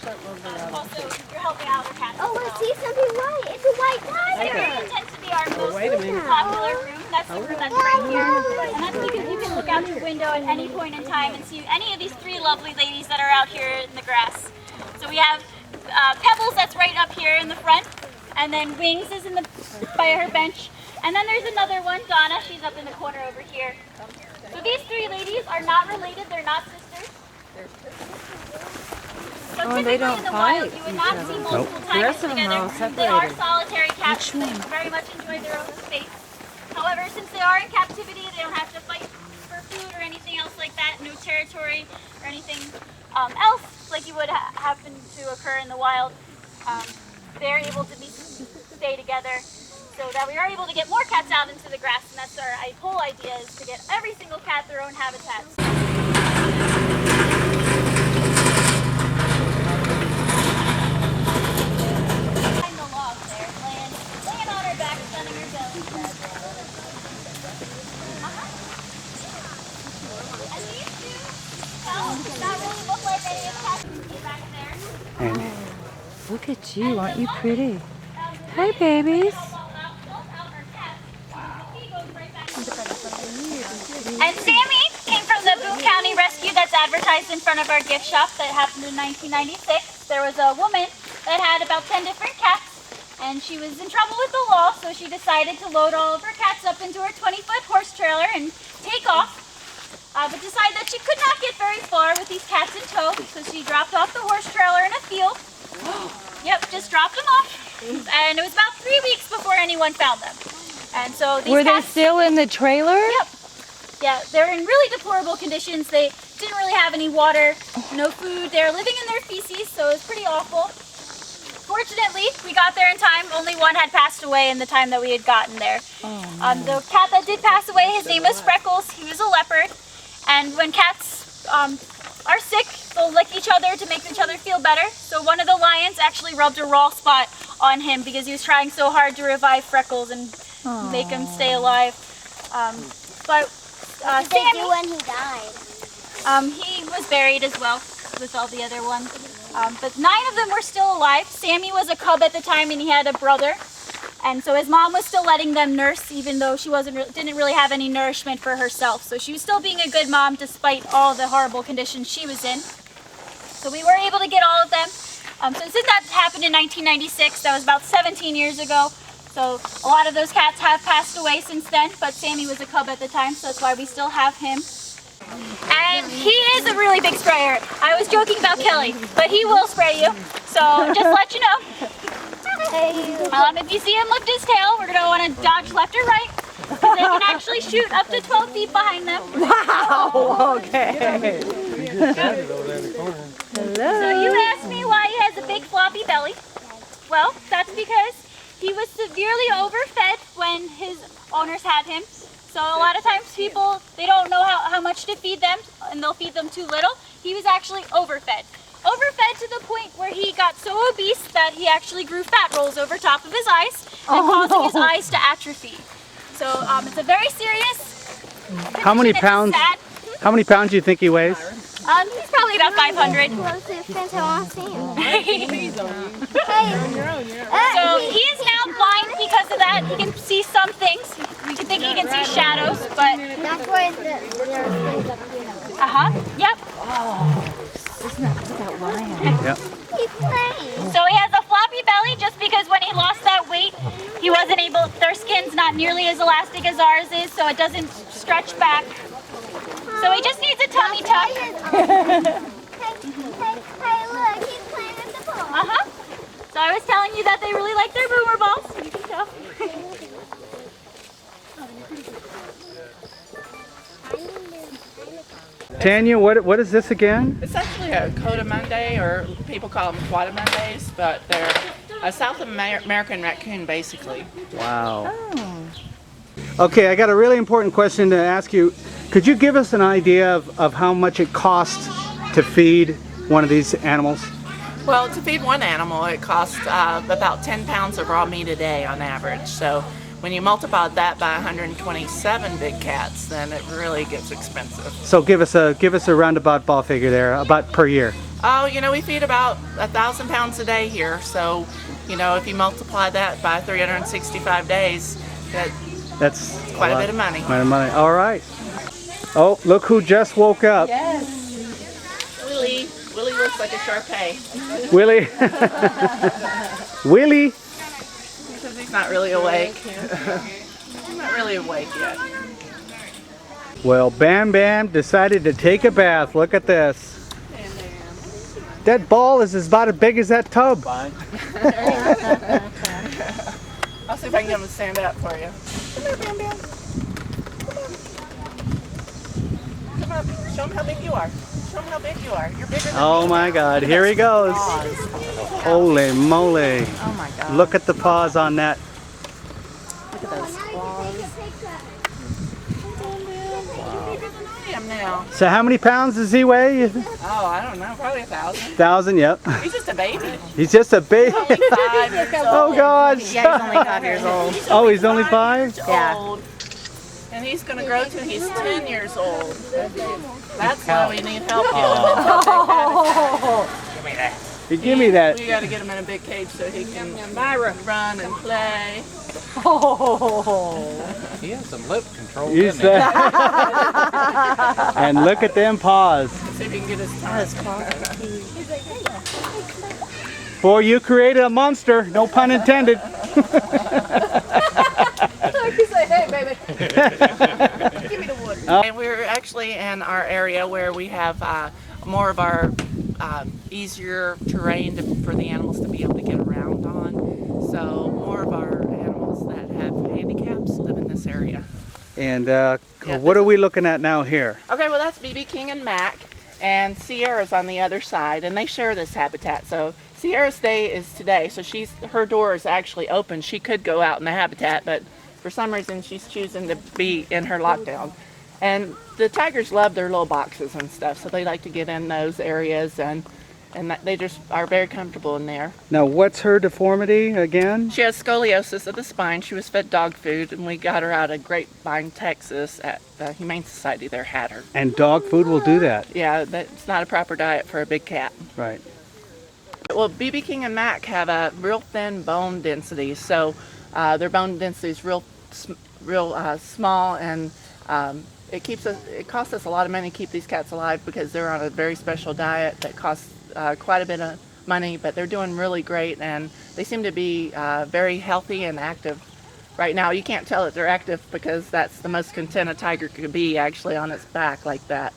Also, you're helping out our cats. Oh, let's see something white. It's a white tiger. This tends to be our most popular room. That's the room that's right here. And that's because you can look out your window at any point in time and see any of these three lovely ladies that are out here in the grass. So we have Pebbles that's right up here in the front. And then Wings is in the by her bench. And then there's another one, Donna. She's up in the corner over here. So these three ladies are not related. They're not sisters. So typically in the wild, you would not see multiple tigers together. They are solitary cats. They very much enjoy their own space. However, since they are in captivity, they don't have to fight for food or anything else like that. No territory or anything else like you would happen to occur in the wild. They're able to stay together so that we are able to get more cats out into the grass. And that's our whole idea, is to get every single cat their own habitats. And look at you, aren't you pretty? Hi, babies. And Sammy came from the Boone County Rescue that's advertised in front of our gift shop that happened in 1996. There was a woman that had about 10 different cats, and she was in trouble with the law, so she decided to load all of her cats up into her 20-foot horse trailer and take off. But decided that she could not get very far with these cats in tow, so she dropped off the horse trailer in a field. Yep, just dropped them off. And it was about 3 weeks before anyone found them. And so these Were cats, they still in the trailer? Yep. Yeah, they're in really deplorable conditions. They didn't really have any water, no food. They're living in their feces, so it was pretty awful. Fortunately, we got there in time. Only one had passed away in the time that we had gotten there. Oh, no. The cat that did pass away, his name was Freckles. He was a leopard. And when cats are sick, they'll lick each other to make each other feel better. So one of the lions actually rubbed a raw spot on him because he was trying so hard to revive Freckles and make him stay alive. But what did they do when he died? He was buried as well with all the other ones. But 9 of them were still alive. Sammy was a cub at the time, and he had a brother. And so his mom was still letting them nurse, even though she didn't really have any nourishment for herself. So she was still being a good mom despite all the horrible conditions she was in. So we were able to get all of them. So since that happened in 1996, that was about 17 years ago. So a lot of those cats have passed away since then, but Sammy was a cub at the time, so that's why we still have him. And he is a really big sprayer. I was joking about Kelly, but he will spray you. So just let you know. If you see him lift his tail, we're going to want to dodge left or right, because they can actually shoot up to 12 feet behind them. Wow, okay. Hello. So you asked me why he has a big floppy belly. Well, that's because he was severely overfed when his owners had him. So a lot of times people, they don't know how much to feed them, and they'll feed them too little. He was actually overfed. Overfed to the point where he got so obese that he actually grew fat rolls over top of his eyes and causing his eyes to atrophy. So it's a very serious condition. How many pounds? How many pounds do you think he weighs? He's probably about 500. So he is now blind because of that. He can see some things. We can think he can see shadows, but That's why there's things up here. Yep. Oh, isn't that lion? Yep. He's playing. So he has a floppy belly just because when he lost that weight, he wasn't able, their skin's not nearly as elastic as ours is, so it doesn't stretch back. So he just needs a tummy tuck. Hey, look, he's playing with the ball. So I was telling you that they really like their boomer balls. You can tell. Tanya, what is this again? It's actually a Cotamundi, or people call them Quatamundis, but they're a South American raccoon, basically. Wow. Oh. Okay, I got a really important question to ask you. Could you give us an idea of how much it costs to feed one of these animals? Well, to feed one animal, it costs about 10 pounds of raw meat a day on average. So when you multiply that by 127 big cats, then it really gets expensive. So give us a roundabout ball figure there, about per year. Oh, you know, we feed about 1,000 pounds a day here. So, you know, if you multiply that by 365 days, That's quite a lot. bit of money. Quite a money. All right. Oh, look who just woke up. Willie looks like a Shar-Pei. Willie. Willie. Because he's not really awake. He's not really awake yet. Well, Bam Bam decided to take a bath. Look at this. That ball is about as big as that tub. I'll see if I can get him to stand up for you. Come here, Bam Bam. Come on. Show him how big you are. Show him how big you are. You're bigger than Oh me. my God, here he goes. Holy moly. Oh my God. Look at the paws on that. Look at those claws. You're bigger than I am now. So how many pounds does he weigh? Oh, I don't know. Probably 1,000. 1,000, yep. He's just a baby. He's just a baby. 5 years old. Oh gosh. Yeah, he's only 5 years old. Oh, he's only 5? Yeah. Old. And he's going to grow till he's 10 years old. That's why we need help Give me that. We got to get him in a big cage so he can run and play. He has some lip control, Use doesn't he? that. And look at them paws. See if he can get his tongue. Boy, you created a monster. No pun intended. And we're actually in our area where we have more of our easier terrain for the animals to be able to get around on. So more of our animals that have handicaps live in this area. And what are we looking at now here? Okay, well that's BB King and Mac, and Sierra's on the other side, and they share this habitat. So Sierra's day is today, so her door is actually open. She could go out in the habitat, but for some reason she's choosing to be in her lockdown. And the tigers love their little boxes and stuff, so they like to get in those areas, and they just are very comfortable in there. Now, what's her deformity again? She has scoliosis of the spine. She was fed dog food, and we got her out of Grapevine, Texas at the Humane Society there had her. And dog food will do that. Yeah, that's not a proper diet for a big cat. Right. Well, BB King and Mac have a real thin bone density, so their bone density is real small, and it costs us a lot of money to keep these cats alive because they're on a very special diet that costs quite a bit of money, but they're doing really great, and they seem to be very healthy and active right now. You can't tell that they're active because that's the most content a tiger could be, actually, on its back like that.